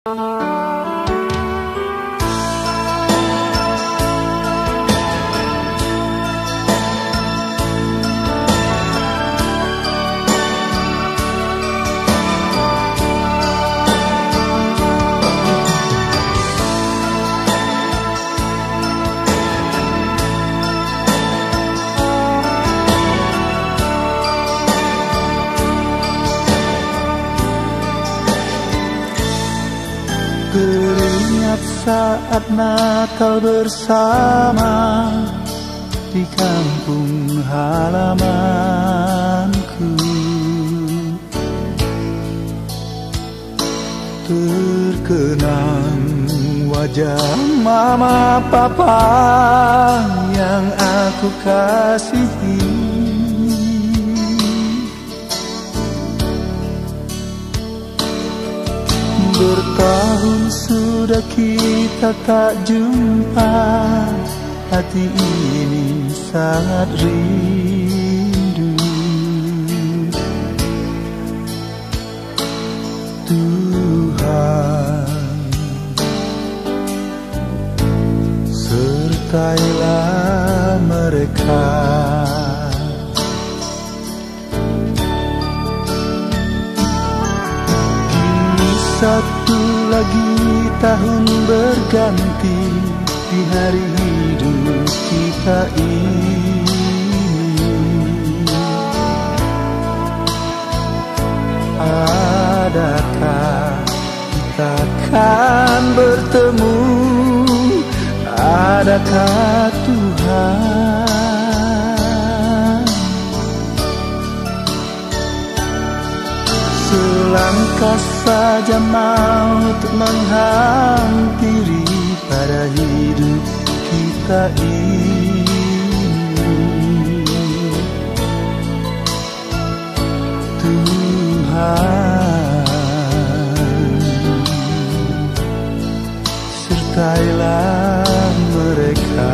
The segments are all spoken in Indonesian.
Teringat saat Natal bersama di kampung halamanku, terkenang wajah mama papa yang aku kasihi. Bertahun sudah kita tak jumpa, hati ini sangat rindu. Tuhan, sertailah mereka. Satu lagi tahun berganti di hari hidup kita ini. Adakah kita akan bertemu? Adakah Tuhan? Selangkah saja maut menghampiri pada hidup kita ini. Tuhan, sertailah mereka.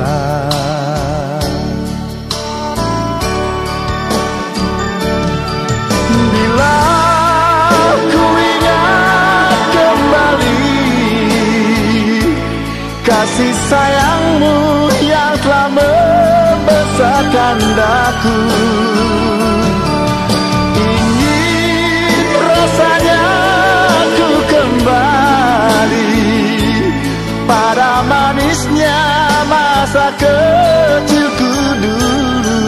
Kasih sayangmu yang telah membesarkan daku, ingin rasanya ku kembali pada manisnya masa kecilku dulu.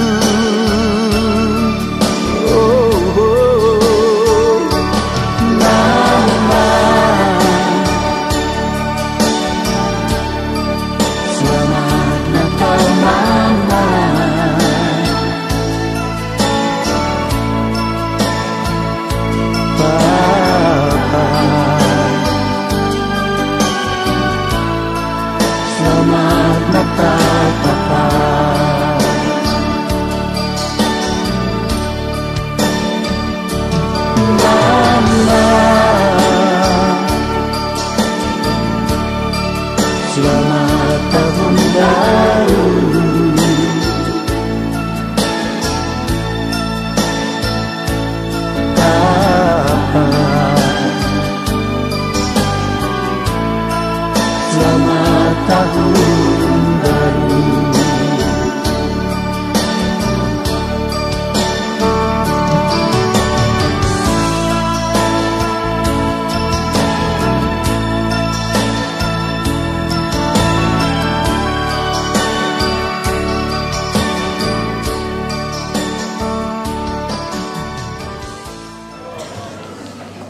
Selamat tahun baru. Selamat tahun baru.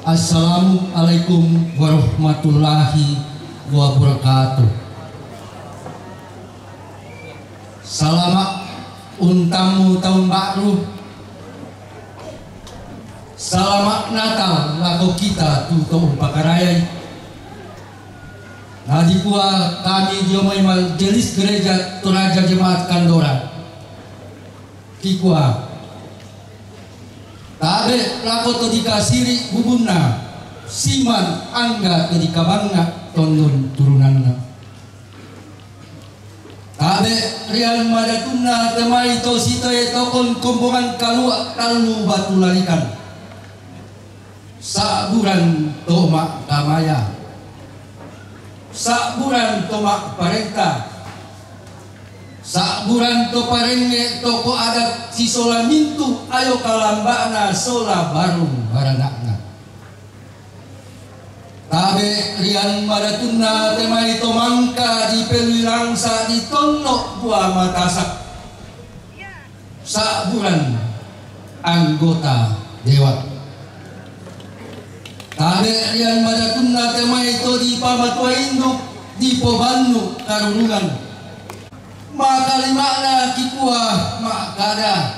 Assalamualaikum warahmatullahi wabarakatuh. Selamat untamu tahun baru. Selamat Natal lagu kita tutup pakarayai. Nadi pua kami diomai majelis gereja Toraja Jemaat Kandora. Kikua tabe lako to dikasiri bubunna siman angga to dikabangna tonun turunanna. Tabe rial madatunna temai to sitoe tokon kumbungan kalua kalu batu larikan saburan toma kamaya Saburan tomak parenta, saburan to parenge toko adat sisola mintu ayo kalambana sola barung baranakna. Tabe rian madatuna temai to mangka di pelilangsa di tonok buah matasak. Saburan anggota dewa. Tabe rian madatuna temai to di pamatua induk di pobannu karunungan. Maka limana kikuah makada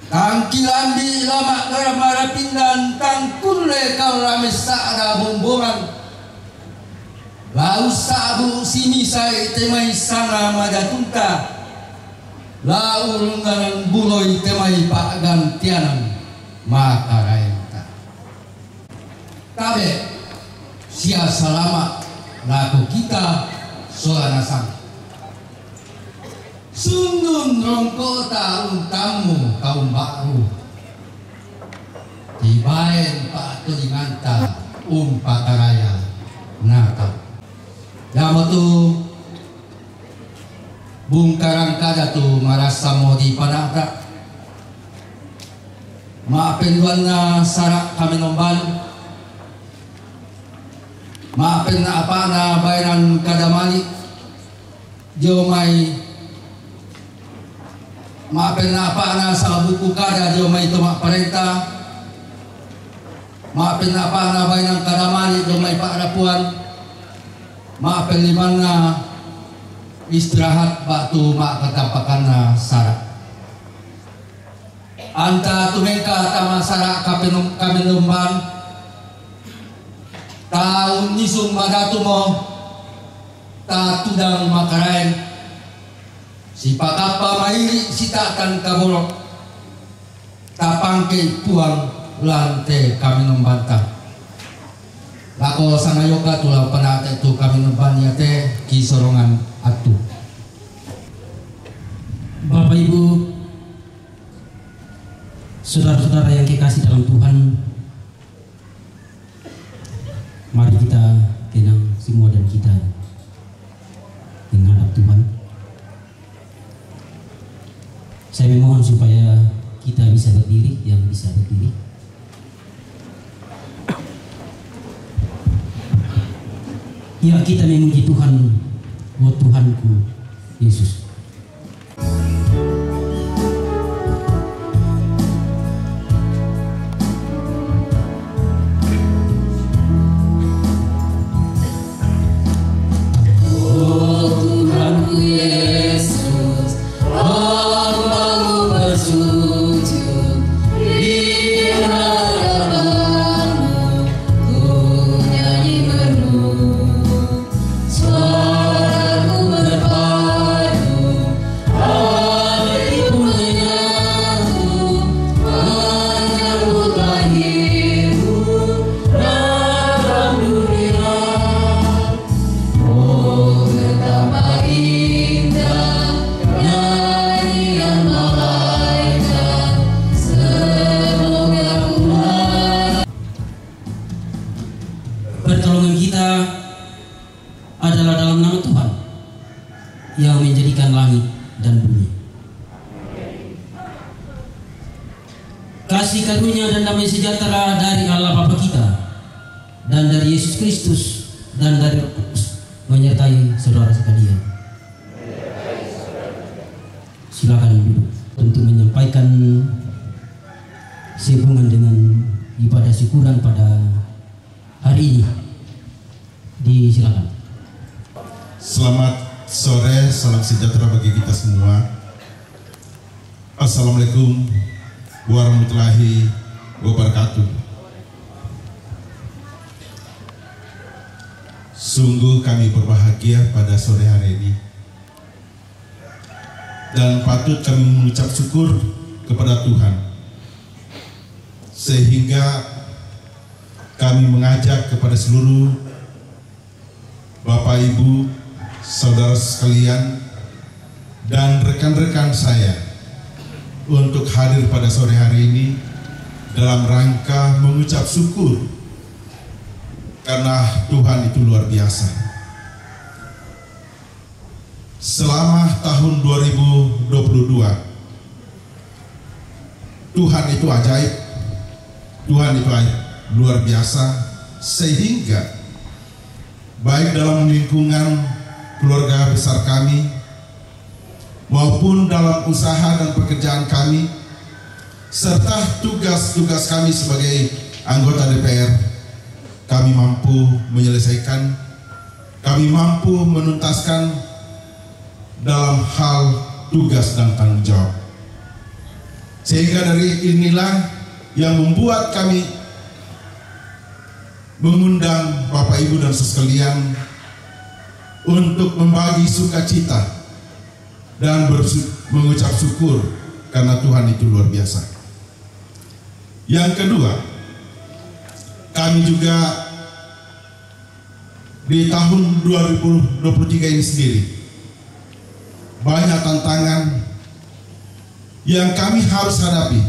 tangkilan di lama garamara pindan tangkule kau rames saada bombongan lau sabu simisai temai sanga madatunta lau lunganan buloi temai pak gantianan maka raenta tabe sia salama laku kita soana sang sundun rongkota untamu kaum baru dibaen pak tulinganta pakaraya nata dama tu bungkarang kada tu marasa mo di panata maapenduan na sarak kami nomban maapen na apa na bayaran kadamali jomay maafin apa na sa buku kada jo may tumak parenta maafin apa na bay ng kadamali jo may paarapuan maafin liman na istirahat batu makatapakan na sara anta tumengka tama sara kami numban taun nisung madatu mo ta tudang makarain si pakapa mairi si takkan kabolok tapangke puang lante kami nombanta lako sangayoka tulang penate tu kami nombanya te kisorongan atu. Bapak Ibu, saudara-saudara yang kekasih dalam Tuhan, mari kita tenang semua dan kita menghadap Tuhan. Saya memohon supaya kita bisa berdiri, yang bisa berdiri. Ya, kita memuji Tuhan, oh Tuhanku Yesus. Pertolongan kita adalah dalam nama Tuhan yang menjadikan langit dan bumi. Kasih karunia dan damai sejahtera dari Allah Bapa kita dan dari Yesus Kristus dan dari Roh Kudus menyertai saudara sekalian. Silakan duduk untuk menyampaikan sehubungan dengan ibadah syukuran pada hari ini. Disilakan. Selamat sore, salam sejahtera bagi kita semua. Assalamualaikum warahmatullahi wabarakatuh. Sungguh kami berbahagia pada sore hari ini dan patut kami mengucap syukur kepada Tuhan sehingga kami mengajak kepada seluruh Bapak Ibu, saudara sekalian, dan rekan-rekan saya untuk hadir pada sore hari ini dalam rangka mengucap syukur karena Tuhan itu luar biasa. Selama tahun 2022, Tuhan itu ajaib, Tuhan itu luar biasa, sehingga baik dalam lingkungan keluarga besar kami maupun dalam usaha dan pekerjaan kami serta tugas-tugas kami sebagai anggota DPR, kami mampu menyelesaikan, kami mampu menuntaskan dalam hal tugas dan tanggung jawab. Sehingga dari inilah yang membuat kami mengundang Bapak Ibu dan sekalian untuk membagi sukacita dan mengucap syukur karena Tuhan itu luar biasa. Yang kedua, kami juga di tahun 2023 ini sendiri banyak tantangan yang kami harus hadapi,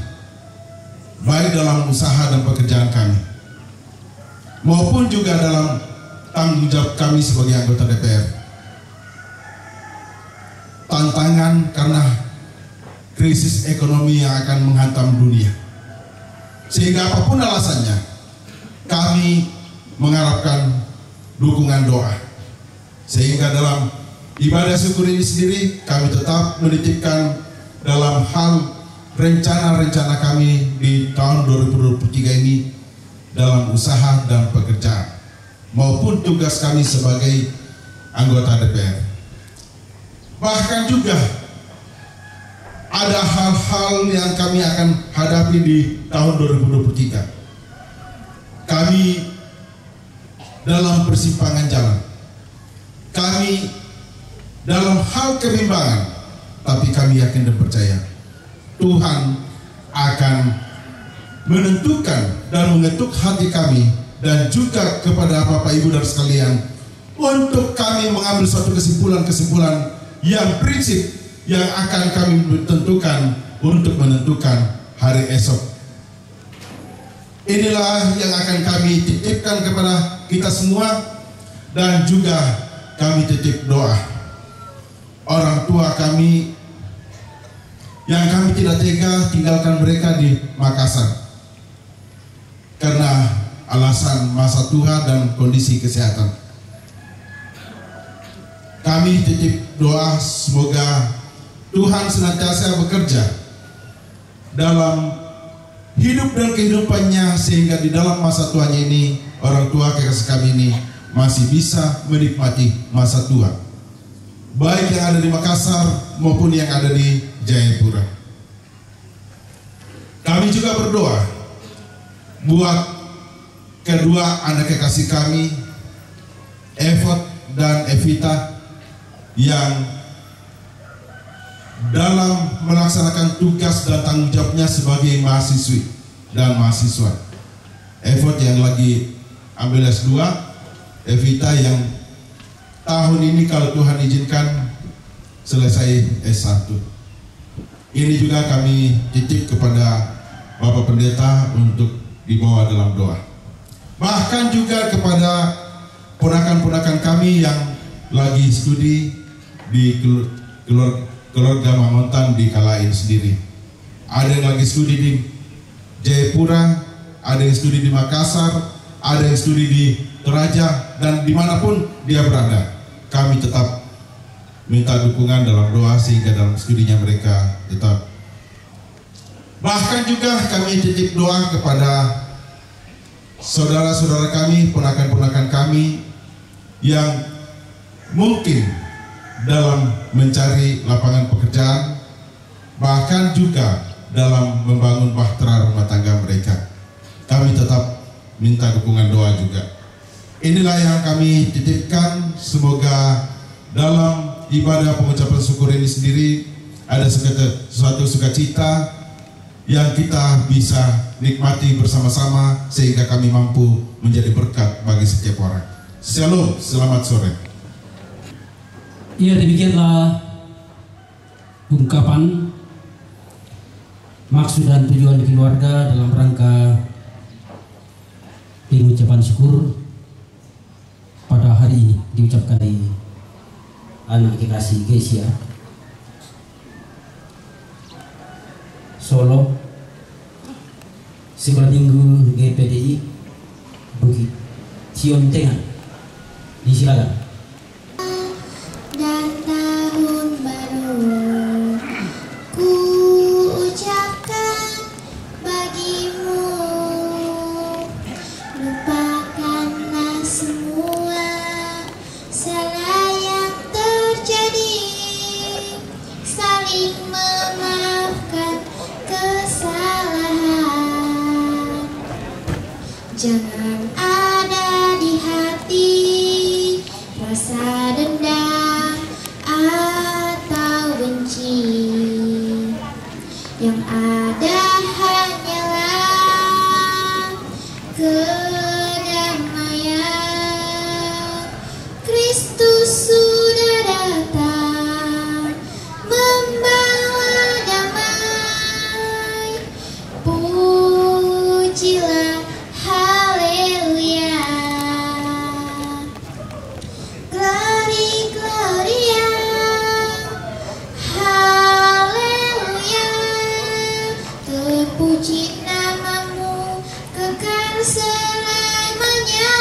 baik dalam usaha dan pekerjaan kami maupun juga dalam tanggung jawab kami sebagai anggota DPR. Tantangan karena krisis ekonomi yang akan menghantam dunia, sehingga apapun alasannya kami mengharapkan dukungan doa, sehingga dalam ibadah syukur ini sendiri kami tetap menitipkan dalam hal rencana-rencana kami di tahun 2023 ini dalam usaha dan pekerjaan maupun tugas kami sebagai anggota DPR. Bahkan juga ada hal-hal yang kami akan hadapi di tahun 2023. Kami dalam persimpangan jalan, kami dalam hal kebimbangan, tapi kami yakin dan percaya Tuhan akan menentukan dan mengetuk hati kami dan juga kepada Bapak Ibu dan sekalian untuk kami mengambil suatu kesimpulan-kesimpulan yang prinsip yang akan kami tentukan untuk menentukan hari esok. Inilah yang akan kami titipkan kepada kita semua, dan juga kami titip doa orang tua kami yang kami tidak tega tinggalkan mereka di Makassar karena alasan masa tua dan kondisi kesehatan. Kami titip doa semoga Tuhan senantiasa bekerja dalam hidup dan kehidupannya, sehingga di dalam masa tuanya ini orang tua kekasih kami ini masih bisa menikmati masa tua, baik yang ada di Makassar maupun yang ada di Jayapura. Kami juga berdoa buat kedua anak kekasih kami, Evot dan Evita, yang dalam melaksanakan tugas dan tanggung jawabnya sebagai mahasiswi dan mahasiswa. Evot yang lagi ambil S2, Evita yang tahun ini kalau Tuhan izinkan selesai S1. Ini juga kami titip kepada Bapak Pendeta untuk dibawa dalam doa. Bahkan juga kepada ponakan-ponakan kami yang lagi studi di keluarga Mamontan di Kalain sendiri. Ada yang lagi studi di Jayapura, ada yang studi di Makassar, ada yang studi di Toraja, dan dimanapun dia berada, kami tetap minta dukungan dalam doa sehingga dalam studinya mereka tetap. Bahkan juga kami titip doa kepada saudara-saudara kami, ponakan-ponakan kami yang mungkin dalam mencari lapangan pekerjaan, bahkan juga dalam membangun bahtera rumah tangga mereka. Kami tetap minta dukungan doa juga. Inilah yang kami titipkan, semoga dalam ibadah pengucapan syukur ini sendiri ada suatu sukacita yang kita bisa nikmati bersama-sama, sehingga kami mampu menjadi berkat bagi setiap orang. Shalom, selamat sore. Ya, demikianlah ungkapan maksud dan tujuan keluarga dalam rangka pengucapan syukur diucapkan dari anak kekasih Gesia Solo, Sekolah Minggu GPDI Bukit Sion Tengah. Disilakan. Dan tahun baru ku ucapkan bagimu, lupakanlah semua salah yang terjadi, saling memaafkan kesalahan. Jangan ada di hati rasa dendam atau benci, yang ada hanyalah kedamaian. Kristus sudah datang membawa damai, pujilah haleluya. Glory, Gloria, haleluya. Terpuji namamu kekal selamanya.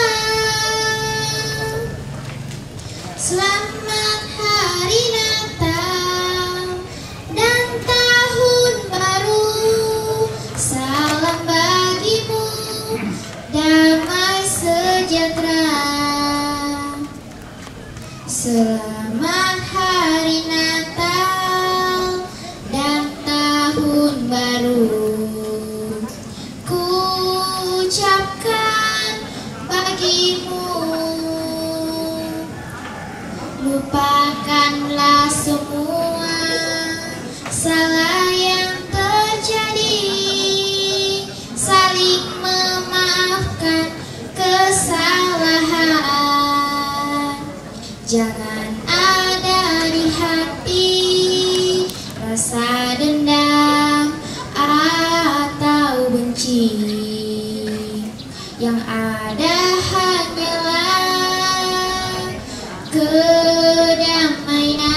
Selamat hari Natal dan tahun baru, salam bagimu, damai sejahtera. Selamat hari Natal dan tahun baru, ku ucapkan bagimu, lupakanlah semua salah yang terjadi, saling memaafkan kesalahan. Jangan ada di hati rasa dendam atau benci, yang ada hanyalah kedamaian.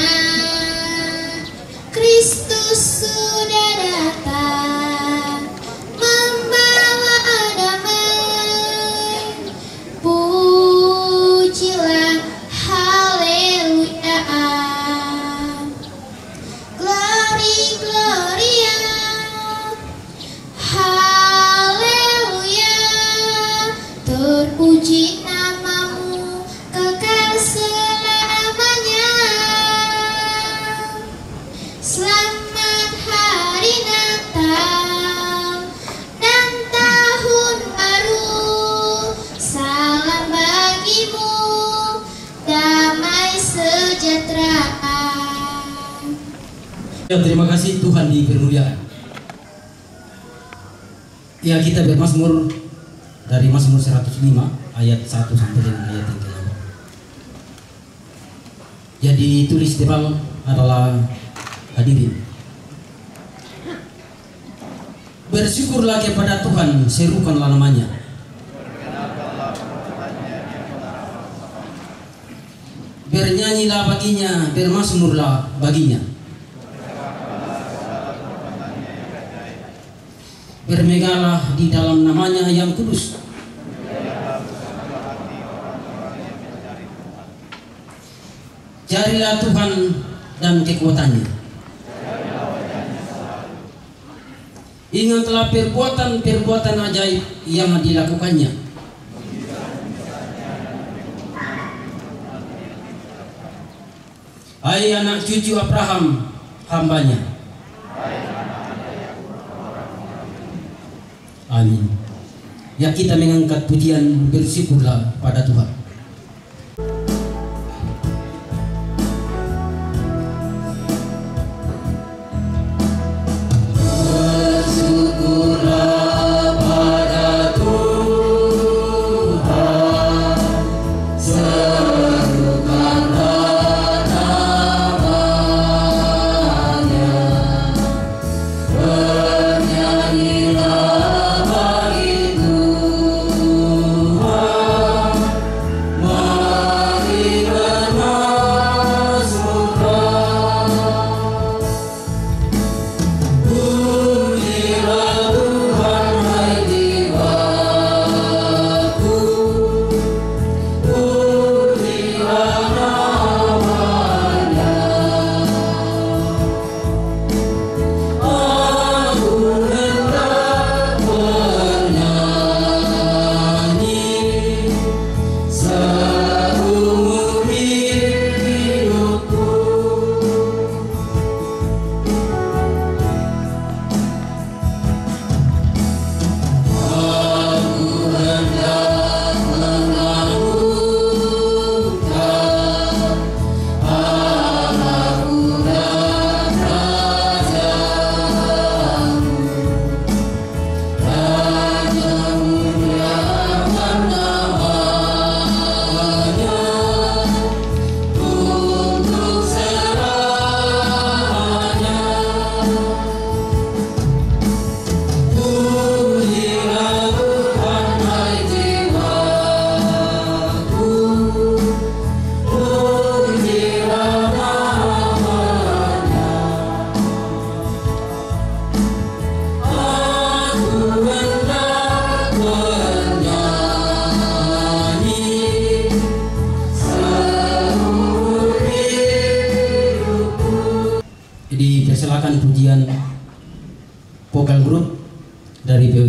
Kristus sudah datang membawa damai, pujilah haleluya. Glory, Gloria, haleluya. Terpuji namamu kekal selamanya. Selamat hari Natal dan tahun baru, salam bagimu, damai sejahtera. Ya, terima kasih, Tuhan dipermuliakan. Ya, kita bermazmur dari Mazmur 105 ayat 1 sampai dengan ayat yang ke-8. Jadi tulis di bawah adalah hadirin. Bersyukurlah kepada Tuhan, serukanlah namanya. Bernyanyilah baginya, bermazmurlah baginya. Bermegalah di dalam namanya yang kudus. Carilah Tuhan dan kekuatannya. Ingatlah perbuatan-perbuatan ajaib yang dilakukannya. Hai anak cucu Abraham, hambanya. Amin. Ya, kita mengangkat pujian bersyukurlah pada Tuhan.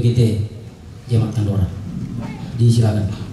PGT Jemaat Tandora. Disilakan.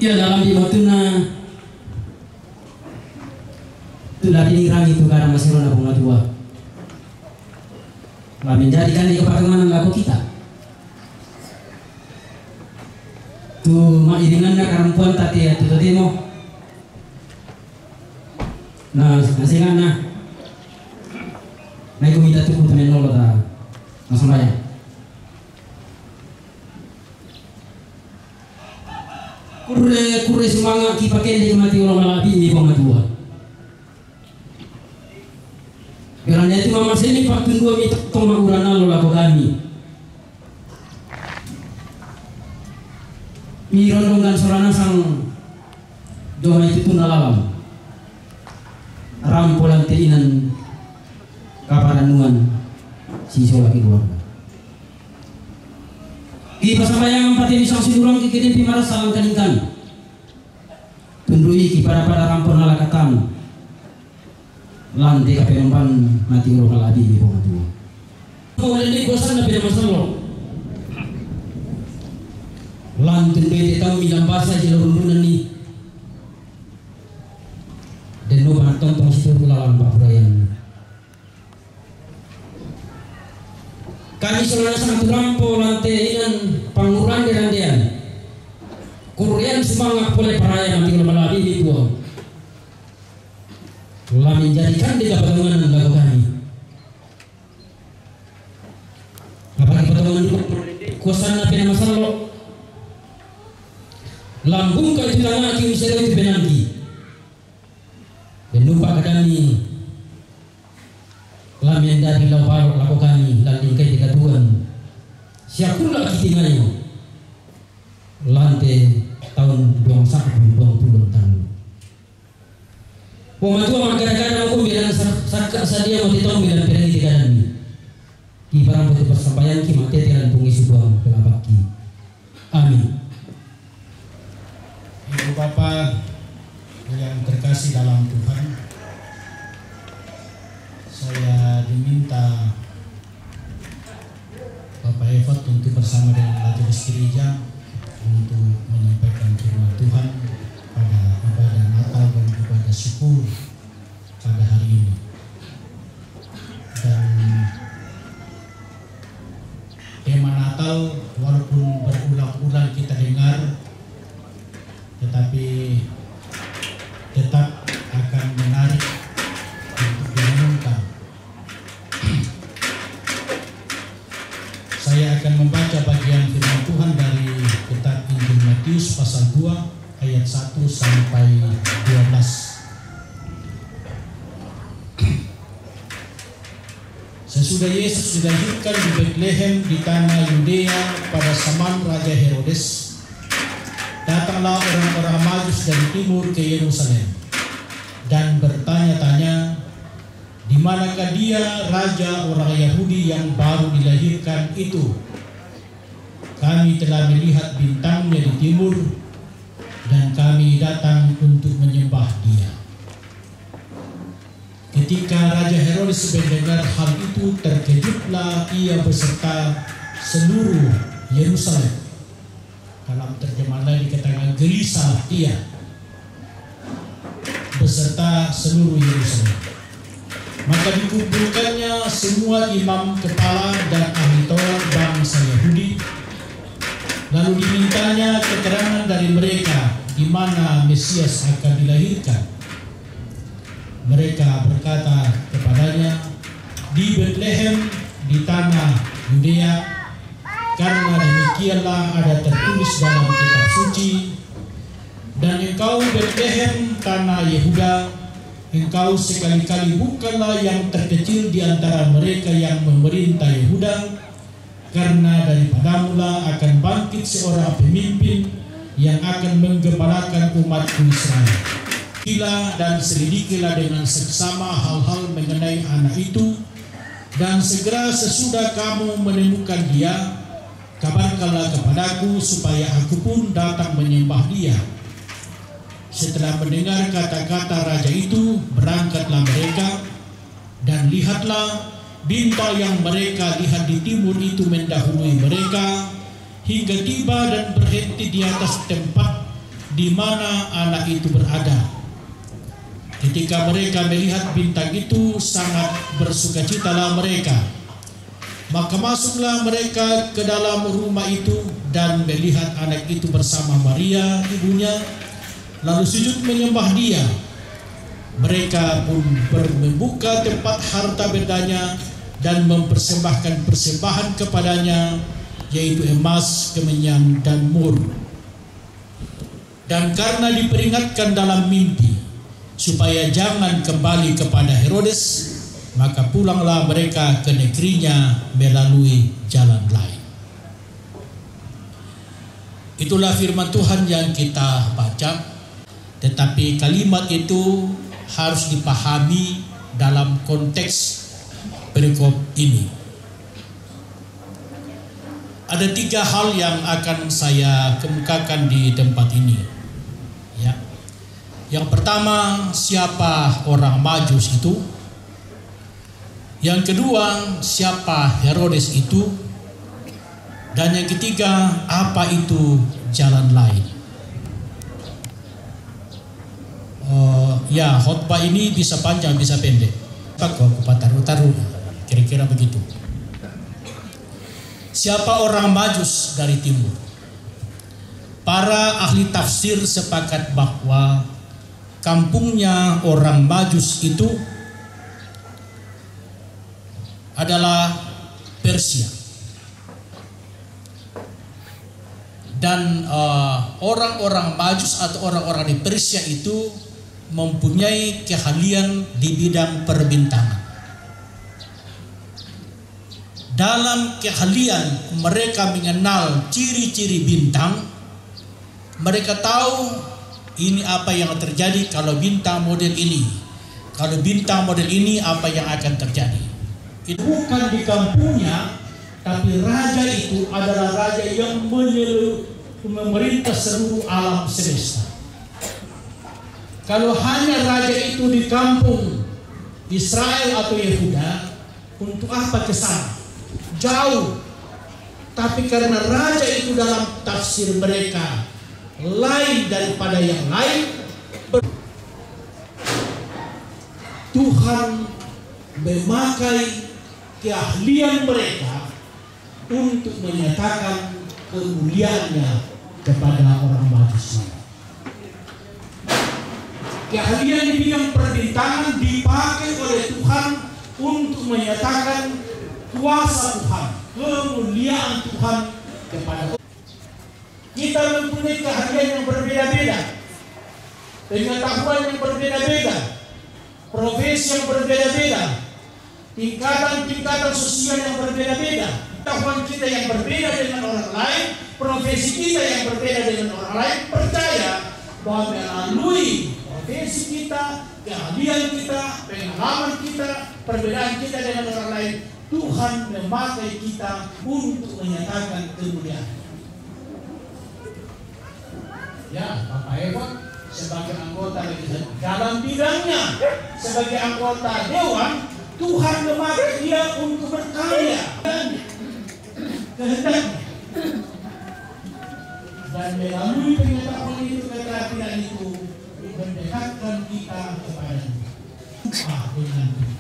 Ya dalam dimotuna tulah dinirang itu karena masih rona bunga tua. Lah menjadikan di kepatungan laku kita. Tu mairingan na karampuan tati ya tu tadi mo. Nah, nasingan na. Naik kumita tu kutu menolo ta. Masambaya. Kure semangat ki pakai di mati orang malabi ni bunga tua. Kerana itu mama sini pak tunggu mi toma urana lo laku kami. Mi rondongan sorana sang doa itu pun alam. Rampolan teinan kaparanuan siswa lagi keluarga. Di pasamayang empat ini sang sidurang kikirin pimaras salang kaningkan. Tundui kepada rampon ala katam. Lantai kapenompan mati urang alabi di bawah tu. Kau ini kosan na pina masalo. Lantai bete tahu minam basa di rundunan ni. Dan no banton tong situ lawan Pak Burayan. Kami selana sangat rampo lantai inan panguran di randian. Kurian semangat boleh perayaan nanti kalau malabi di buah. Telah menjadikan di pertemuan lagu kami. Apalagi pertemuan kuasa nabi nama sallo. Lambung kau itu tangan aki usai itu benanti. Dan lupa kami. Telah menjadi lagu kami dan lingkai tiga tuan. Siakulah kita tinggalnya. Lantai tahun 21-20 tahun. Pematua kadang-kadang aku bilang sakak sadia mati tahun bilang pergi tiga dan ki barang betul persampaian ki mati dan pungisi buang kelabak ki. Amin. Ibu Bapak yang terkasih dalam Tuhan, saya diminta Bapak Evot untuk bersama dengan Majelis Gereja untuk menyampaikan firman Tuhan pada ibadah Natal dan ibadah syukur pada hari ini. Dan tema Natal walaupun berulang-ulang kita dengar, tetapi tetap akan menarik untuk direnungkan. Saya akan membaca bagian firman Tuhan dari kitab Injil Matius pasal 2 ayat 1 sampai 12. Sesudah Yesus dilahirkan di Betlehem di tanah Yudea pada zaman Raja Herodes, datanglah orang-orang Majus dari timur ke Yerusalem dan bertanya-tanya, di manakah dia raja orang Yahudi yang baru dilahirkan itu? Kami telah melihat bintangnya di timur dan kami datang untuk menyembah dia. Ketika Raja Herodes mendengar hal itu, terkejutlah ia beserta seluruh Yerusalem. Dalam terjemahan lain dikatakan gelisah ia beserta seluruh Yerusalem. Maka dikumpulkannya semua imam kepala dan ahli Taurat bangsa Yahudi. Lalu dimintanya keterangan dari mereka di mana Mesias akan dilahirkan. Mereka berkata kepadanya, di Betlehem di tanah Yudea, karena demikianlah ada tertulis dalam kitab suci, dan engkau Betlehem tanah Yehuda, engkau sekali-kali bukanlah yang terkecil di antara mereka yang memerintah Yehuda, karena daripadamulah akan bangkit seorang pemimpin yang akan menggembalakan umatku Israel. Gila dan selidikilah dengan seksama hal-hal mengenai anak itu, dan segera sesudah kamu menemukan dia, kabarkanlah kepadaku supaya aku pun datang menyembah dia. Setelah mendengar kata-kata raja itu, berangkatlah mereka, dan lihatlah bintang yang mereka lihat di timur itu mendahului mereka hingga tiba dan berhenti di atas tempat di mana anak itu berada. Ketika mereka melihat bintang itu, sangat bersukacitalah mereka. Maka masuklah mereka ke dalam rumah itu dan melihat anak itu bersama Maria ibunya, lalu sujud menyembah dia. Mereka pun membuka tempat harta bendanya dan mempersembahkan persembahan kepadanya, yaitu emas, kemenyan, dan mur. Dan karena diperingatkan dalam mimpi supaya jangan kembali kepada Herodes, maka pulanglah mereka ke negerinya melalui jalan lain. Itulah firman Tuhan yang kita baca. Tetapi kalimat itu harus dipahami dalam konteks perikop ini. Ada 3 hal yang akan saya kemukakan di tempat ini. Ya. Yang pertama, siapa orang Majus itu? Yang kedua, siapa Herodes itu? Dan yang ketiga, apa itu jalan lain? Ya, khotbah ini bisa panjang, bisa pendek. Aku taruh, kira-kira begitu. Siapa orang Majus dari timur? Para ahli tafsir sepakat bahwa kampungnya orang Majus itu adalah Persia. Dan orang-orang Majus atau orang-orang di Persia itu mempunyai keahlian di bidang perbintangan. Dalam keahlian mereka mengenal ciri-ciri bintang. Mereka tahu ini apa yang terjadi kalau bintang model ini. Kalau bintang model ini apa yang akan terjadi. Itu bukan di kampungnya, tapi raja itu adalah raja yang memerintah seluruh alam semesta. Kalau hanya raja itu di kampung Israel atau Yehuda, untuk apa kesana? Jauh. Tapi karena raja itu dalam tafsir mereka lain daripada yang lain, Tuhan memakai keahlian mereka untuk menyatakan kemuliaannya kepada orang Majus. Keahlian di bidang perbintangan dipakai oleh Tuhan untuk menyatakan kuasa Tuhan, kemuliaan Tuhan kepada orang. Kita mempunyai keahlian yang berbeda-beda, pengetahuan yang berbeda-beda, profesi yang berbeda-beda, tingkatan sosial yang berbeda-beda. Pengetahuan kita yang berbeda dengan orang lain, profesi kita yang berbeda dengan orang lain. Percaya bahwa melalui profesi kita, keahlian kita, pengalaman kita, perbedaan kita dengan orang lain, Tuhan memakai kita untuk menyatakan kemuliaan. Ya, Bapak Evan sebagai anggota legislatif dalam bidangnya, sebagai anggota dewan, Tuhan memakai dia untuk berkarya dan kehendaknya. Dan melalui pengetahuan itu, keterampilan itu, mendekatkan kita kepada Tuhan dengan Tuhan.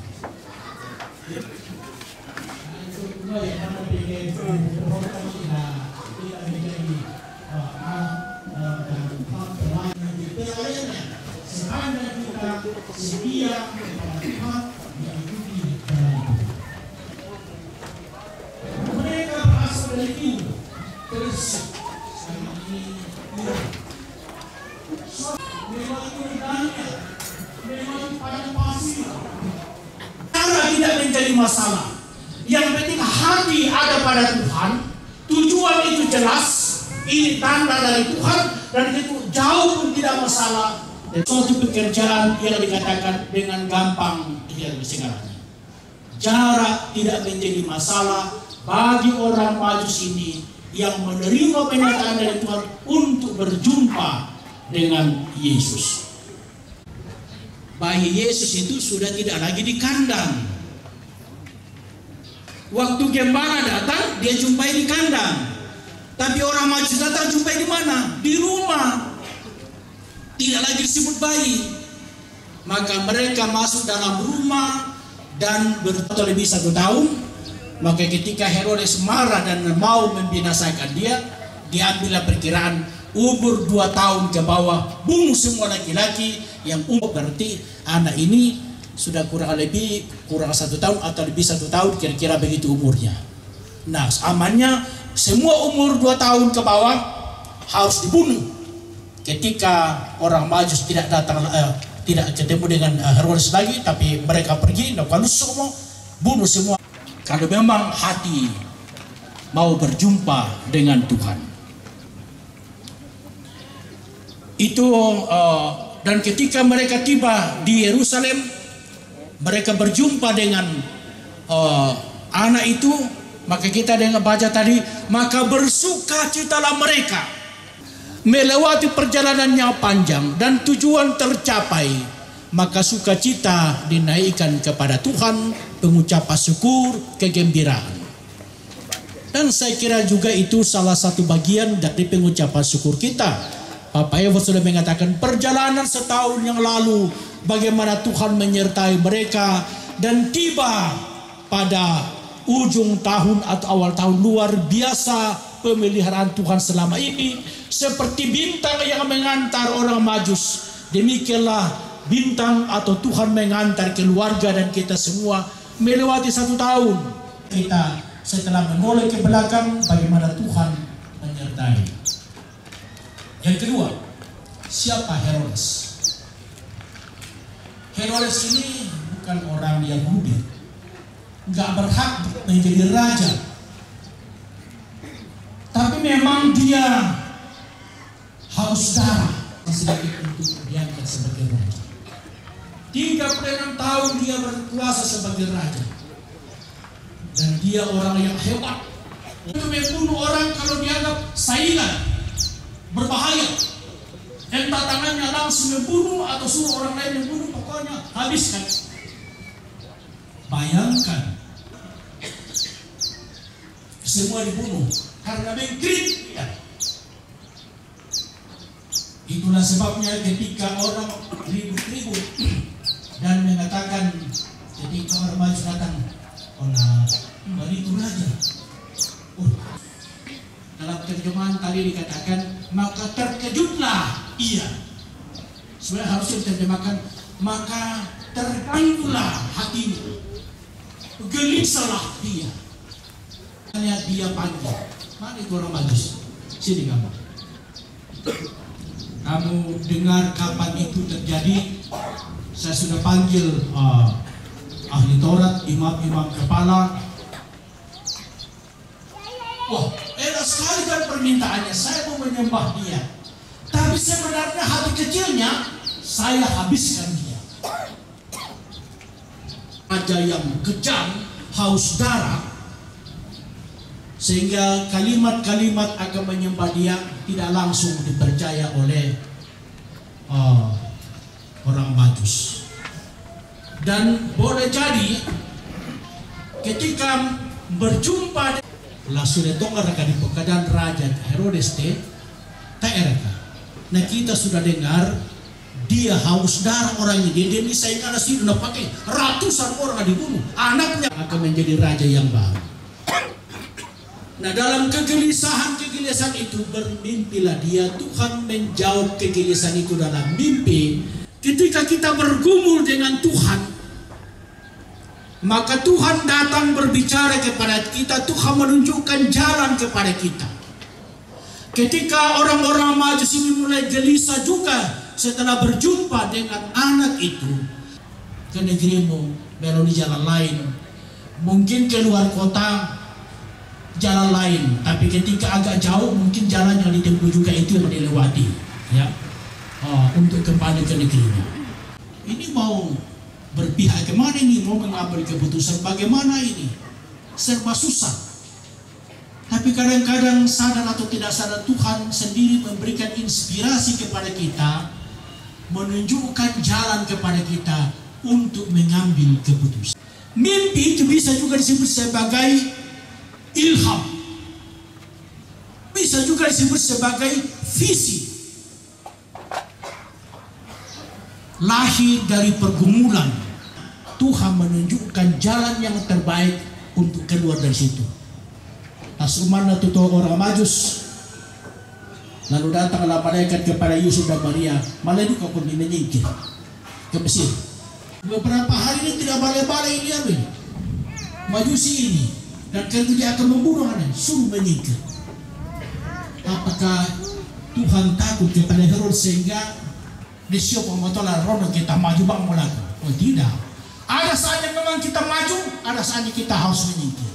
Itu juga yang mana bikin program kita menjadi seandainya kita sedia kepada Tuhan yang ikuti dalam mereka berasal dari timur, Persia, sama ini memang Yordania, memang padang pasir. Cara tidak menjadi masalah. Yang penting hati ada pada Tuhan, tujuan itu jelas. Ini tanda dari Tuhan dan itu jauh pun tidak masalah. Suatu pekerjaan yang dikatakan dengan gampang terjadi segalanya. Jarak tidak menjadi masalah bagi orang Majus ini yang menerima pernyataan dari Tuhan untuk berjumpa dengan Yesus. Bayi Yesus itu sudah tidak lagi di kandang. Waktu gembala datang, dia jumpai di kandang. Tapi orang Majus datang jumpai di mana? Di rumah. tidak lagi disebut bayi. Maka mereka masuk dalam rumah dan lebih 1 tahun. Maka ketika Herodes marah dan mau membinasakan dia, diambillah perkiraan umur 2 tahun ke bawah, bunuh semua laki-laki yang umur, berarti anak ini sudah kurang 1 tahun atau lebih 1 tahun, kira-kira begitu umurnya. Nah, amannya semua umur 2 tahun ke bawah harus dibunuh. Ketika orang Majus tidak datang, tidak ketemu dengan Herodes lagi, tapi mereka pergi, lalu semua bunuh semua. Kalau memang hati mau berjumpa dengan Tuhan, itu dan ketika mereka tiba di Yerusalem, mereka berjumpa dengan anak itu, maka kita dengar baca tadi, maka bersukacitalah mereka melewati perjalanan yang panjang dan tujuan tercapai. Maka sukacita dinaikkan kepada Tuhan, pengucapan syukur, kegembiraan. Dan saya kira juga itu salah satu bagian dari pengucapan syukur kita. Bapak Ibu sudah mengatakan perjalanan setahun yang lalu, bagaimana Tuhan menyertai mereka, dan tiba pada ujung tahun atau awal tahun, luar biasa pemeliharaan Tuhan selama ini. Seperti bintang yang mengantar orang Majus, demikianlah bintang atau Tuhan mengantar keluarga dan kita semua melewati 1 tahun. Kita setelah menoleh ke belakang, bagaimana Tuhan menyertai. Yang kedua, siapa Herodes? Herodes ini bukan orang Yahudi, nggak berhak menjadi raja. Tapi memang dia haus darah sedikit untuk diangkat sebagai raja. 36 tahun dia berkuasa sebagai raja, dan dia orang yang hebat. Dia membunuh orang kalau dianggap saingan, berbahaya. Entah tangannya langsung membunuh atau suruh orang lain membunuh, pokoknya habiskan. Bayangkan, semua dibunuh karena mengkritik. Itulah sebabnya ketika orang ribut-ribut dan mengatakan, ketika orang Majus datang, itu raja. Dalam terjemahan tadi dikatakan, maka terkejutlah ia. Sebenarnya harusnya diterjemahkan, maka terganggulah hatinya, gelisahlah dia. Hanya dia panggil, mana itu orang Majus? Sini kamu. Kamu dengar kapan itu terjadi? Saya sudah panggil ahli Taurat, imam-imam kepala. Wah, enak sekali kan permintaannya. Saya mau menyembah dia, tapi sebenarnya hati kecilnya saya habiskan dia. Raja yang kejam, haus darah, sehingga kalimat-kalimat akan menyembah dia tidak langsung dipercaya oleh orang Majus. Dan boleh jadi ketika berjumpa lah sudah tonga di keadaan Raja Herodes TRK. Nah, kita sudah dengar dia haus darah orang ini. Dia ini saya kira sih udah pakai ratusan orang dibunuh. Anaknya akan menjadi raja yang baru. Nah, dalam kegelisahan itu bermimpilah dia. Tuhan menjawab kegelisahan itu dalam mimpi. Ketika kita bergumul dengan Tuhan, maka Tuhan datang berbicara kepada kita. Tuhan menunjukkan jalan kepada kita. Ketika orang-orang Majus ini mulai gelisah juga setelah berjumpa dengan anak itu, ke negerimu melalui jalan lain, mungkin keluar kota jalan lain, tapi ketika agak jauh mungkin jalan yang ditempuh juga itu yang dilewati, ya, untuk kembali ke negerinya. Ini mau berpihak kemana ini? Mau mengambil keputusan bagaimana ini? Serba susah. Tapi kadang-kadang sadar atau tidak sadar Tuhan sendiri memberikan inspirasi kepada kita, menunjukkan jalan kepada kita untuk mengambil keputusan. Mimpi itu bisa juga disebut sebagai ilham, bisa juga disebut sebagai visi. lahir dari pergumulan. Tuhan menunjukkan jalan yang terbaik untuk keluar dari situ. Asumana tuto orang Majus. Lalu datanglah malaikat kepada Yusuf dan Maria. Malaikat pun menyingkir ke Mesir. Beberapa hari ini tidak balai-balai ini apa? Majusi ini. Dan ketika dia akan membunuh anaknya, suruh menyingkir. Apakah Tuhan takut kepada Herodes sehingga disiap memotolah rono kita maju bang melakukan? Oh tidak. Ada saatnya memang kita maju, ada saatnya kita harus menyingkir.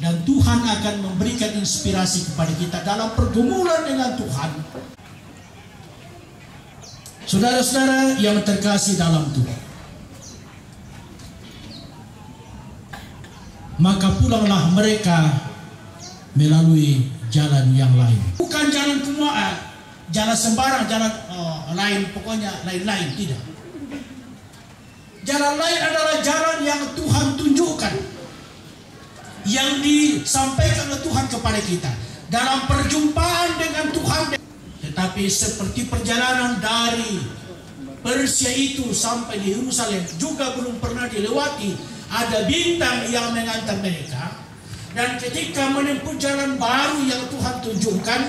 Dan Tuhan akan memberikan inspirasi kepada kita dalam pergumulan dengan Tuhan. Saudara-saudara yang terkasih dalam Tuhan, maka pulanglah mereka melalui jalan yang lain. Bukan jalan kumua, jalan sembarang, jalan lain, pokoknya lain-lain, tidak. Jalan lain adalah jalan yang Tuhan tunjukkan, yang disampaikan oleh Tuhan kepada kita dalam perjumpaan dengan Tuhan. Tetapi seperti perjalanan dari Persia itu sampai di Yerusalem juga belum pernah dilewati. Ada bintang yang mengantar mereka. Dan ketika menempuh jalan baru yang Tuhan tunjukkan,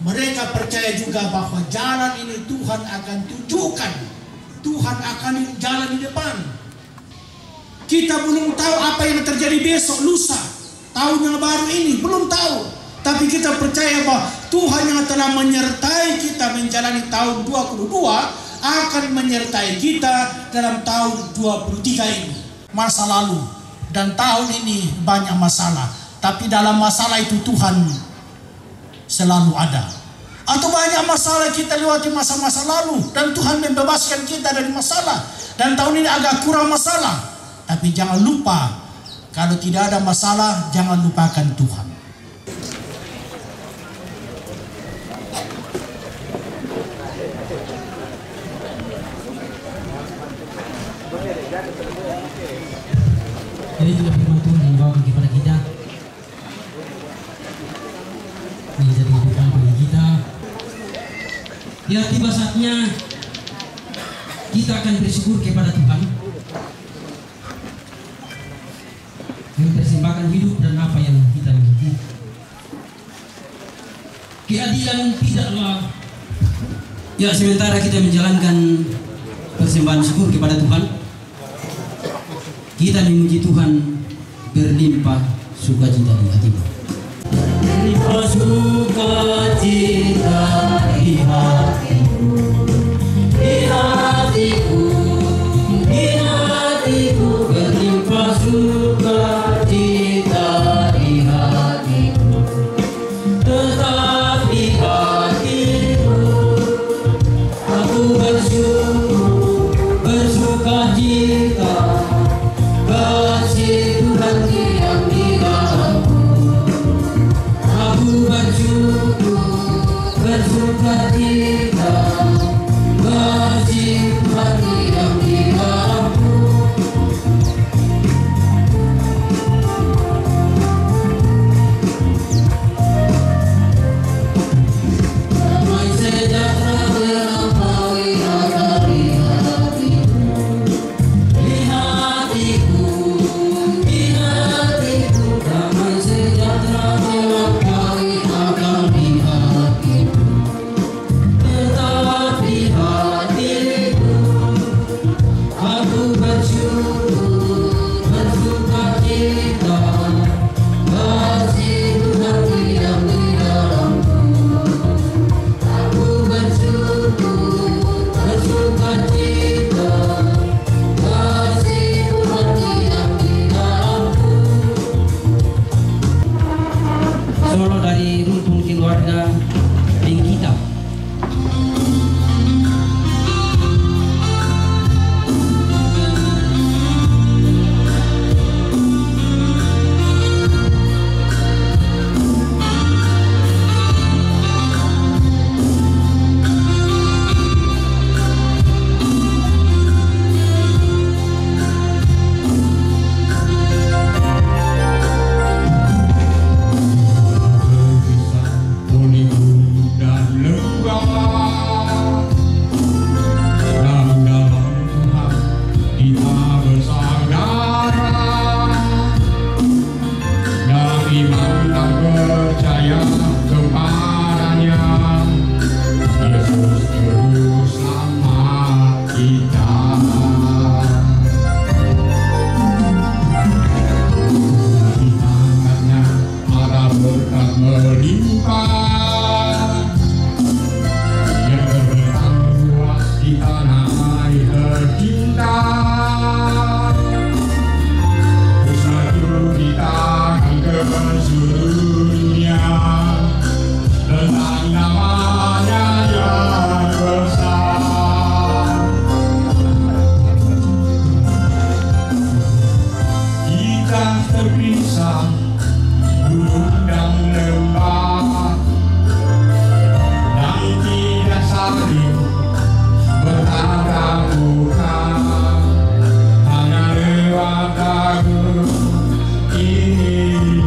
mereka percaya juga bahwa jalan ini Tuhan akan tunjukkan. Tuhan akan jalan di depan. Kita belum tahu apa yang terjadi besok, lusa, tahun yang baru ini, belum tahu. Tapi kita percaya bahwa Tuhan yang telah menyertai kita menjalani tahun 22 akan menyertai kita dalam tahun 23 ini. Masa lalu dan tahun ini banyak masalah, tapi dalam masalah itu Tuhan selalu ada. Atau banyak masalah kita lewati masa-masa lalu dan Tuhan membebaskan kita dari masalah. Dan tahun ini agak kurang masalah, tapi jangan lupa, kalau tidak ada masalah jangan lupakan Tuhan. Jadi itu firman Tuhan yang dibawa kepada kita. Ini jadi kehidupan bagi kita. Ya, tiba saatnya kita akan bersyukur kepada Tuhan, mempersembahkan hidup dan apa yang kita miliki. Keadilan tidaklah, ya, sementara kita menjalankan persembahan syukur kepada Tuhan, kita memuji Tuhan, berlimpah sukacita di hati. Berlimpah sukacita di hatiku, di hatiku, di hatiku. Berlimpah sukacita di hatiku, tetap di hatiku. Aku bersyukur, bersukacita. Kasih Tuhan diam di dalamku. Aku bersyukur, bersukacita. Kasih Tuhan diam di dalamku. Damai sejahtera melampaui akal di hatiku. Di hatiku, di hatiku. Damai sejahtera melampaui akal di hatiku. Tetap di hatiku. Aku bersyukur, bersukacita. Kasih Tuhan diam di dalamku. Aku bersyukur, bersukacita. Kasih Tuhan diam di dalamku. Solo dari rukun keluarga kita. percaya kepadanya, Yesus Juru Selamat kita. Di tangannya ada berkat melimpah yang terbentang luas di tanah air tercinta. Terus maju ditahan ke seluruh dunia tentang namanya yang besar. Kita terpisah gunung dan lembah, dan tidak saling bertatap muka, hanya lewat lagu ini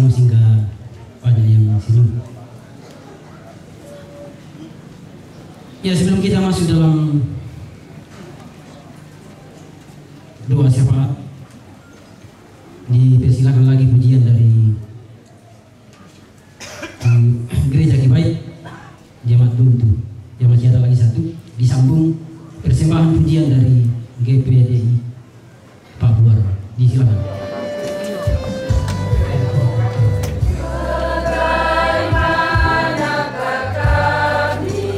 semua sehingga banyak yang senyum. Ya, sebelum kita masuk dalam doa syafaat, dipersilakan lagi pujian dari Gereja Kibaik Jemaat Buntu. Ya, masih ada lagi satu, disambung persembahan pujian dari GPDI Papua. Disilakan. Bagaimanakah kami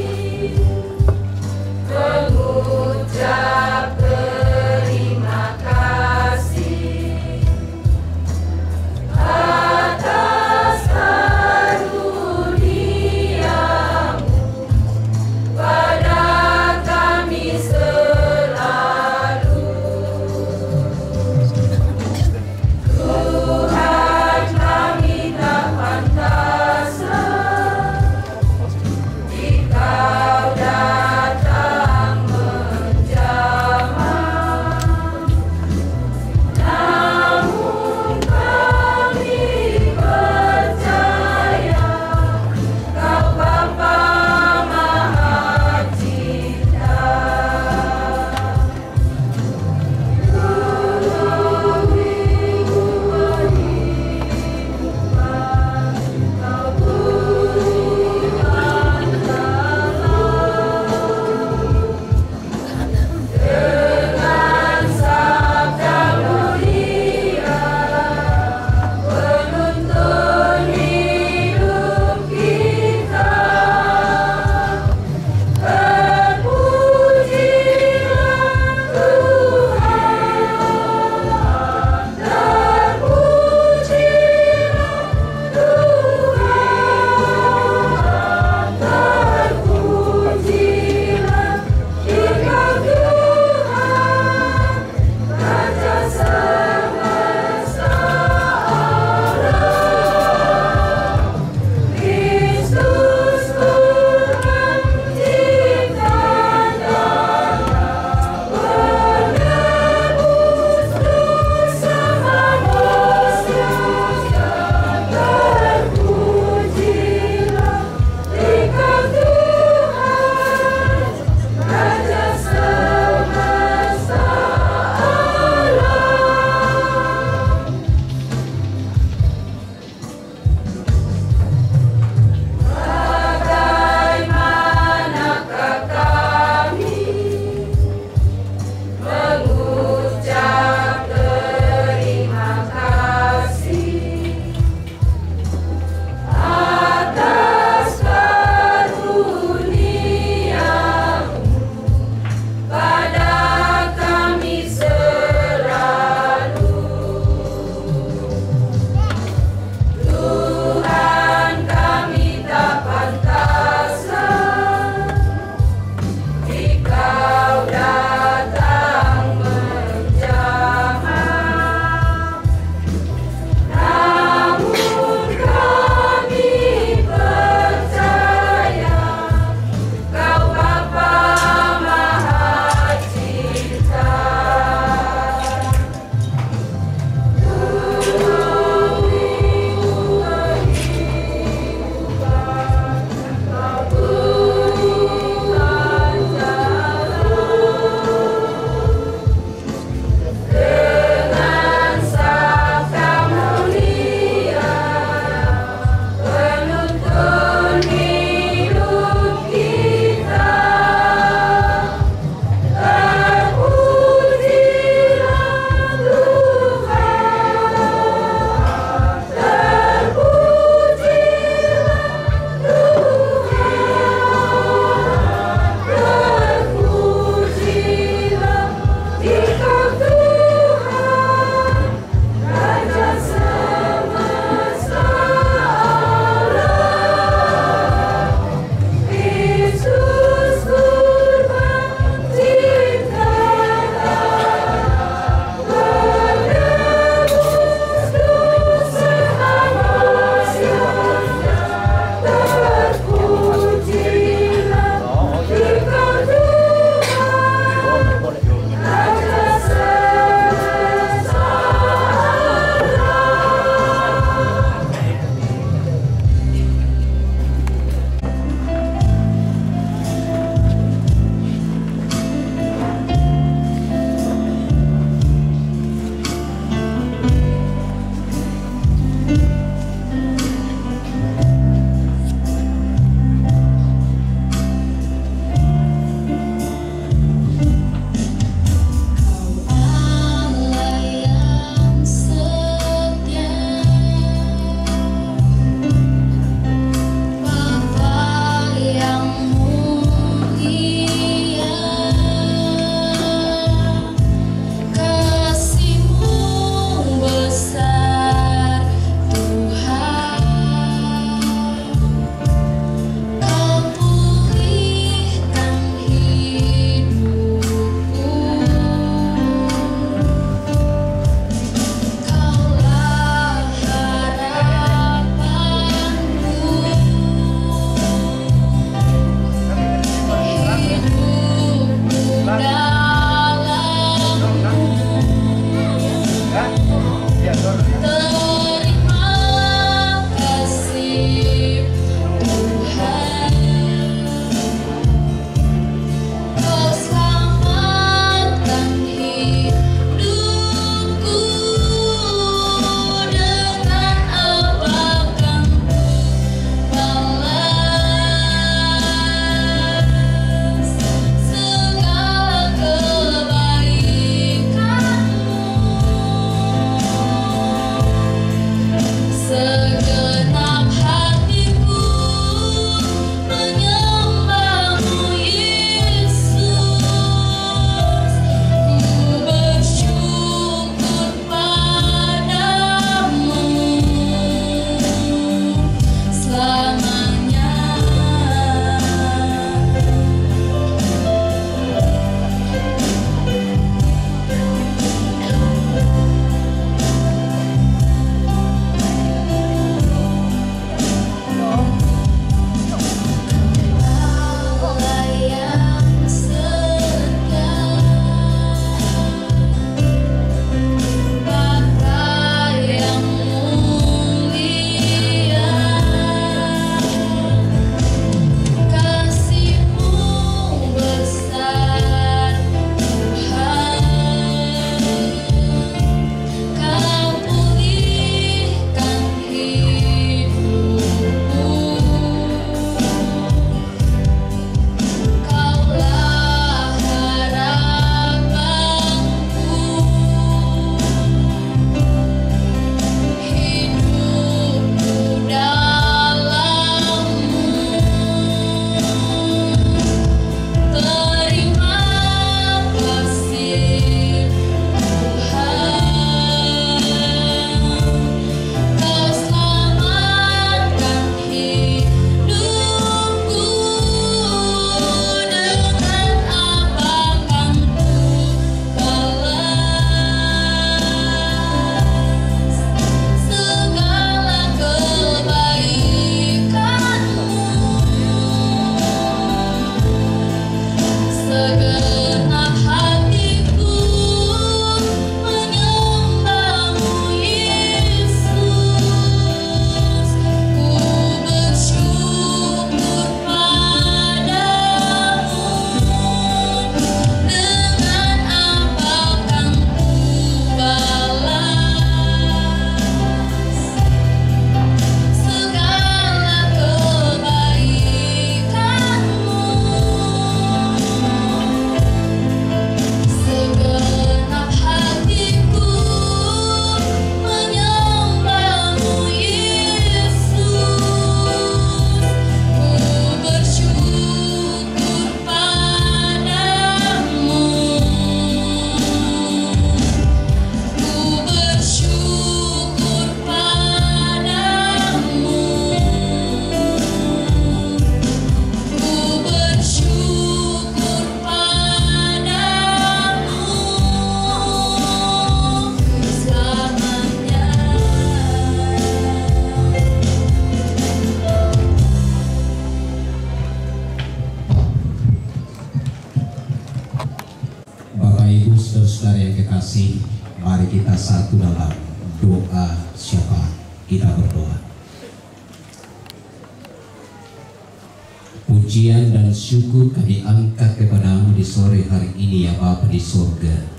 Pujian dan syukur kami angkat kepadamu di sore hari ini ya Bapa di surga.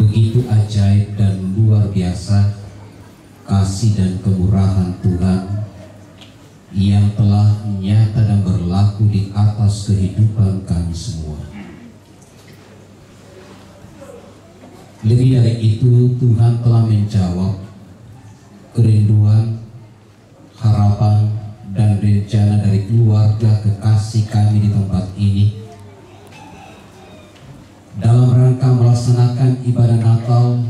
Begitu ajaib dan luar biasa kasih dan kemurahan Tuhan yang telah nyata dan berlaku di atas kehidupan kami semua. Lebih dari itu, Tuhan telah menjawab kerinduan, harapan, dan rencana dari keluarga kekasih kami di tempat ini dalam rangka melaksanakan ibadah Natal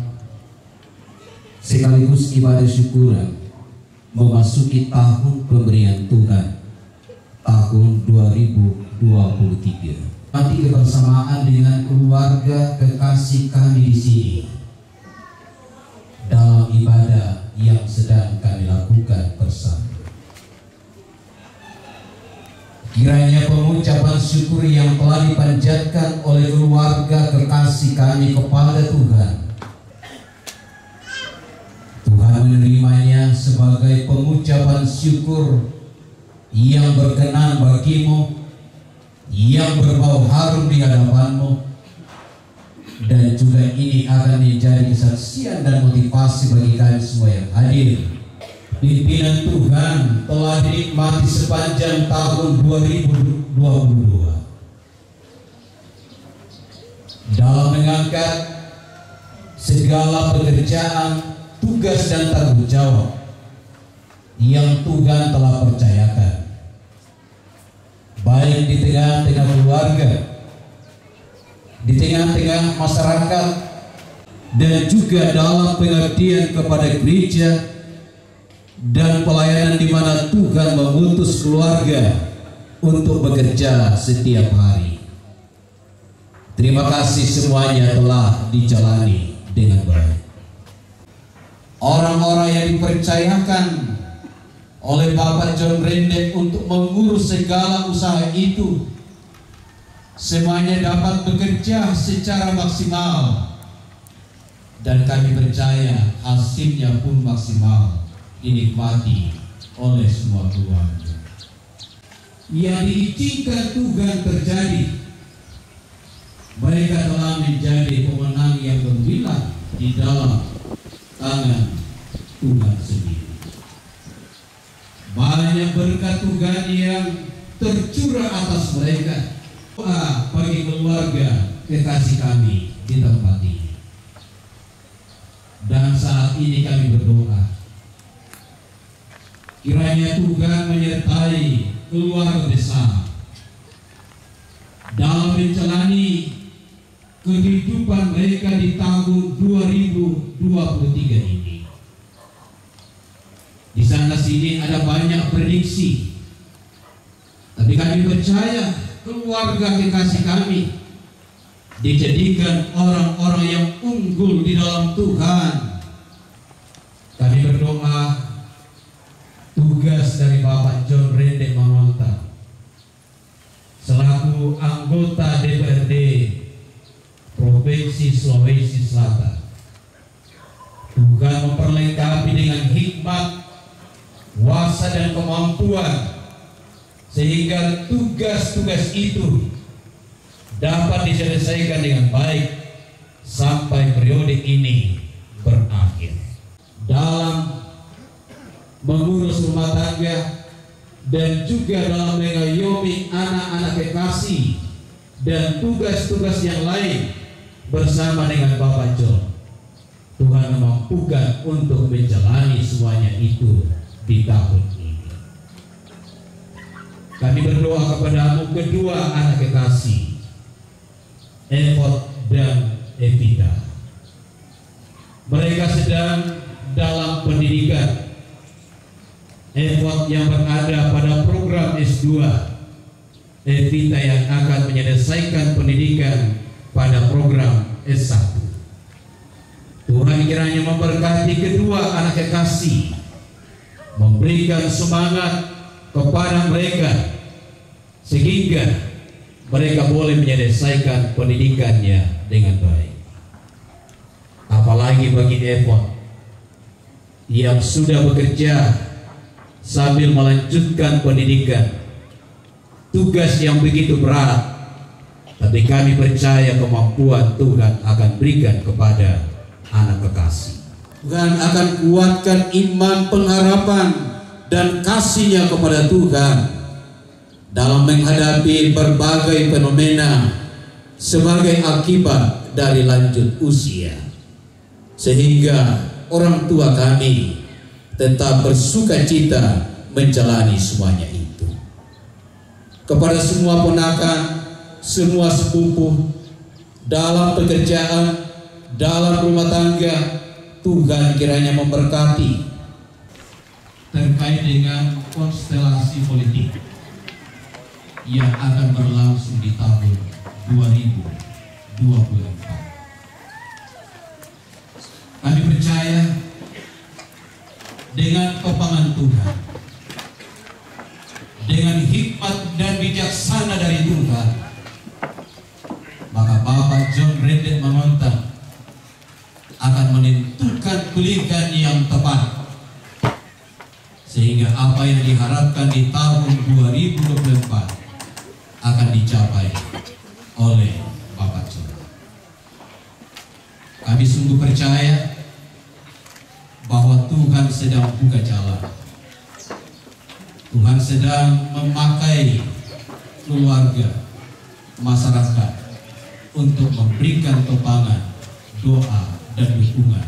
sekaligus ibadah syukuran memasuki tahun pemberian Tuhan tahun 2023. Nanti kebersamaan dengan keluarga kekasih kami di sini dalam ibadah yang sedang kami lakukan bersama. Kiranya pengucapan syukur yang telah dipanjatkan oleh keluarga kekasih kami kepada Tuhan, Tuhan menerimanya sebagai pengucapan syukur yang berkenan bagimu, yang berbau harum di hadapanmu, dan juga ini akan menjadi kesaksian dan motivasi bagi kami semua yang hadir. Pimpinan Tuhan telah dinikmati sepanjang tahun 2022 dalam mengangkat segala pekerjaan, tugas dan tanggung jawab yang Tuhan telah percayakan, baik di tengah-tengah keluarga, di tengah-tengah masyarakat, dan juga dalam pengabdian kepada gereja dan pelayanan di mana Tuhan mengutus keluarga untuk bekerja setiap hari. Terima kasih semuanya telah dijalani dengan baik. Orang-orang yang dipercayakan oleh Bapak John Rendek untuk mengurus segala usaha itu semuanya dapat bekerja secara maksimal, dan kami percaya hasilnya pun maksimal dinikmati oleh semua keluarga. Yang diizinkan Tuhan terjadi, mereka telah menjadi pemenang yang gemilang di dalam tangan Tuhan sendiri. Banyak berkat Tuhan yang tercurah atas mereka. Doa bagi keluarga kekasih kami di tempat ini. Dan saat ini kami berdoa, kiranya Tuhan menyertai keluarga besar dalam menjalani kehidupan mereka di tahun 2023 ini. Di sana sini ada banyak prediksi, tapi kami percaya keluarga kekasih kami dijadikan orang-orang yang unggul di dalam Tuhan. Kami berdoa tugas dari Bapak John Rendek Mamonta selaku anggota DPRD Provinsi Sulawesi Selatan, Tuhan memperlengkapi dengan hikmat, kuasa dan kemampuan sehingga tugas-tugas itu dapat diselesaikan dengan baik sampai periode ini berakhir. Dalam mengurus rumah tangga dan juga dalam mengayomi anak-anak kekasih dan tugas-tugas yang lain bersama dengan Bapak John, Tuhan memampukan untuk menjalani semuanya itu di tahun ini. Kami berdoa kepadamu kedua anak kekasih, Evot dan Evita. Mereka sedang dalam pendidikan. Evot yang berada pada program S2, Evita yang akan menyelesaikan pendidikan pada program S1. Tuhan kiranya memberkati kedua anak kekasih, memberikan semangat kepada mereka sehingga mereka boleh menyelesaikan pendidikannya dengan baik. Apalagi bagi Evot yang sudah bekerja sambil melanjutkan pendidikan. Tugas yang begitu berat, tapi kami percaya kemampuan Tuhan akan berikan kepada anak kekasih. Tuhan akan kuatkan iman, pengharapan, dan kasih-Nya kepada Tuhan dalam menghadapi berbagai fenomena sebagai akibat dari lanjut usia, sehingga orang tua kami tetap bersuka cita menjalani semuanya itu. Kepada semua ponakan, semua sepupu dalam pekerjaan, dalam rumah tangga, Tuhan kiranya memberkati. Terkait dengan konstelasi politik yang akan berlangsung di tahun 2024, kami percaya dengan topangan Tuhan, dengan hikmat dan bijaksana dari Tuhan, maka Bapak John Rendet Manonta akan menentukan pilihan yang tepat, sehingga apa yang diharapkan di tahun 2024 akan dicapai oleh Bapak John. Kami sungguh percaya bahwa Tuhan sedang buka jalan. Tuhan sedang memakai keluarga, masyarakat untuk memberikan topangan, doa, dan dukungan.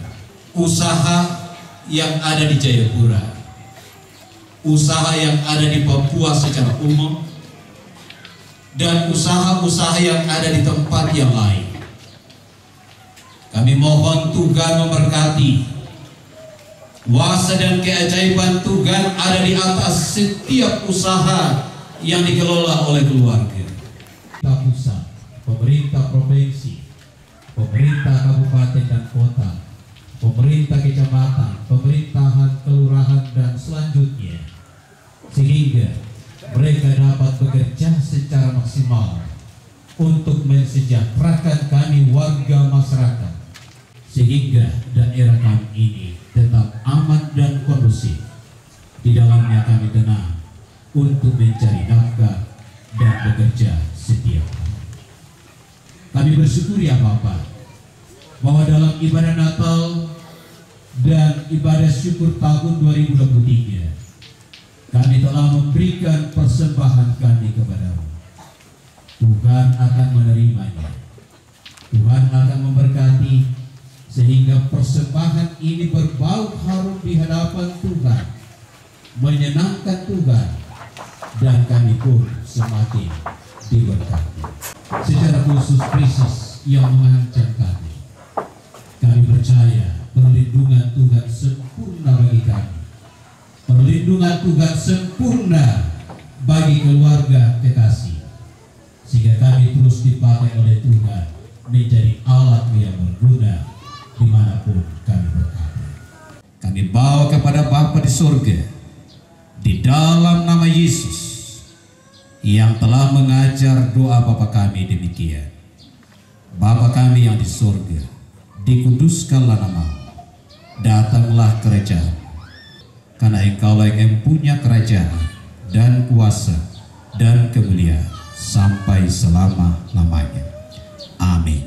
Usaha yang ada di Jayapura, usaha yang ada di Papua secara umum, dan usaha-usaha yang ada di tempat yang lain. Kami mohon Tuhan memberkati. Kuasa dan keajaiban Tuhan ada di atas setiap usaha yang dikelola oleh keluarga. Pemerintah pusat, pemerintah provinsi, pemerintah kabupaten dan kota, pemerintah kecamatan, pemerintahan kelurahan dan selanjutnya, sehingga mereka dapat bekerja secara maksimal untuk mensejahterakan kami warga masyarakat, sehingga daerah kami ini tetap aman dan kondusif. Di dalamnya kami tenang untuk mencari nafkah dan bekerja setiap hari. Kami bersyukur ya Bapak, bahwa dalam ibadah Natal dan ibadah syukur tahun 2023 kami telah memberikan persembahan kami kepada-Mu. Tuhan akan menerimanya. Tuhan akan memberkati, sehingga persembahan ini berbau harum di hadapan Tuhan, menyenangkan Tuhan, dan kami pun semakin diberkati. Secara khusus krisis yang mengancam kami, kami percaya perlindungan Tuhan sempurna bagi kami. Perlindungan Tuhan sempurna bagi keluarga kekasih, sehingga kami terus dipakai oleh Tuhan menjadi alat yang berguna dimanapun kami berada. Kami bawa kepada Bapa di surga, di dalam nama Yesus yang telah mengajar doa Bapa kami demikian: Bapa kami yang di surga, dikuduskanlah nama-Mu, datanglah kerajaan, karena Engkaulah yang punya kerajaan dan kuasa dan kemuliaan sampai selama-lamanya. Amin.